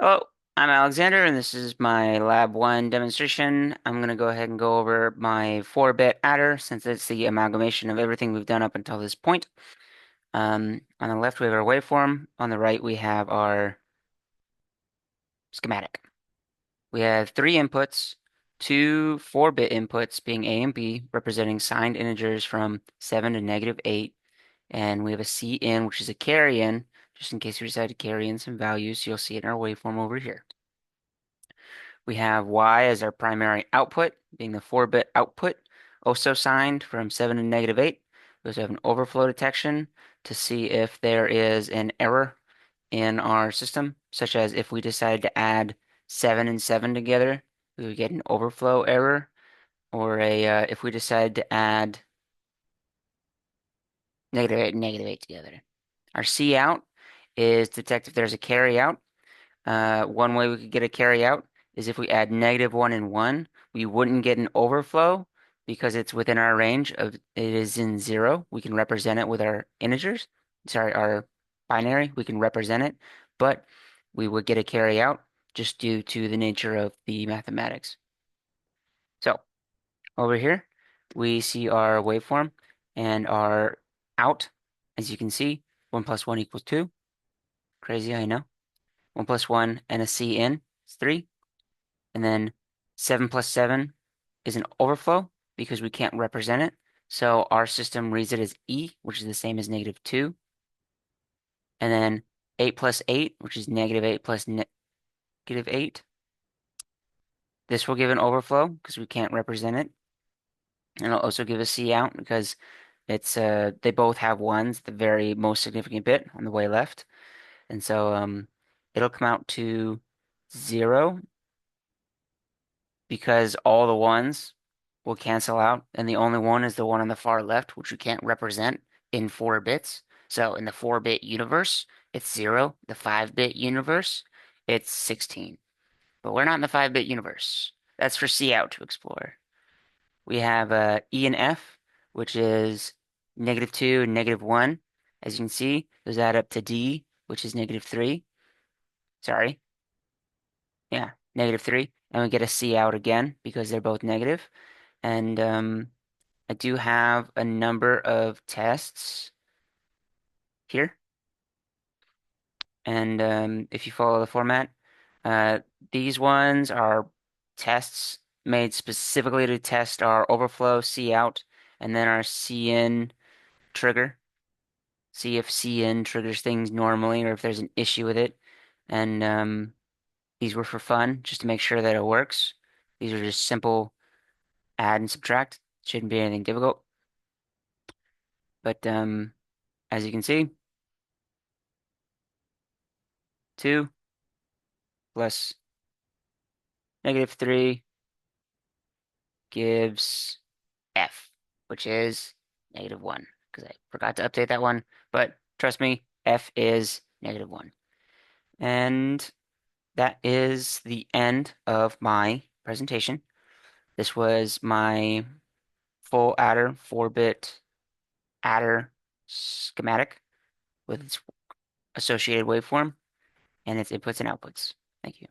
Hello, I'm Alexander, and this is my Lab 1 demonstration. I'm going to go ahead and go over my 4-bit adder since it's the amalgamation of everything we've done up until this point. On the left, we have our waveform. On the right, we have our schematic. We have three inputs, two 4-bit inputs being A and B, representing signed integers from 7 to -8. And we have a C in, which is a carry in, just in case we decide to carry in some values. You'll see it in our waveform over here. We have Y as our primary output, being the 4-bit output, also signed from 7 to -8. We also have an overflow detection to see if there is an error in our system, such as if we decide to add 7 and 7 together, we would get an overflow error, or if we decide to add -8 and -8 together. Our C out is detect if there's a carry out. One way we could get a carry out is if we add -1 and 1, we wouldn't get an overflow because it's within our range of it is in 0. We can represent it with our integers. Sorry, our binary. We can represent it, but we would get a carry out just due to the nature of the mathematics. So over here, we see our waveform and our out. As you can see, 1 plus 1 equals 2. Crazy, I know. 1 plus 1 and a C in is 3. And then 7 plus 7 is an overflow because we can't represent it. So our system reads it as E, which is the same as -2. And then 8 plus 8, which is -8 plus -8. This will give an overflow because we can't represent it. And it'll also give a C out because it's they both have ones, the very most significant bit on the way left. And so it'll come out to 0 because all the ones will cancel out, and the only one is the one on the far left, which you can't represent in 4 bits. So in the 4-bit universe, it's 0. The 5-bit universe, it's 16. But we're not in the 5-bit universe. That's for C out to explore. We have E and F, which is -2 and -1. As you can see, those add up to D, which is -3. Sorry. Yeah, -3. And we get a C out again because they're both negative. And I do have a number of tests here. And if you follow the format, uh, these ones are tests made specifically to test our overflow C out and then our C in trigger. See if C in triggers things normally or if there's an issue with it. And these were for fun, just to make sure that it works. These are just simple add and subtract. Shouldn't be anything difficult. But as you can see, 2 plus -3 gives F, which is -1, because I forgot to update that one. But trust me, F is -1. And that is the end of my presentation. This was my full adder 4-bit adder schematic with its associated waveform and its inputs and outputs. Thank you.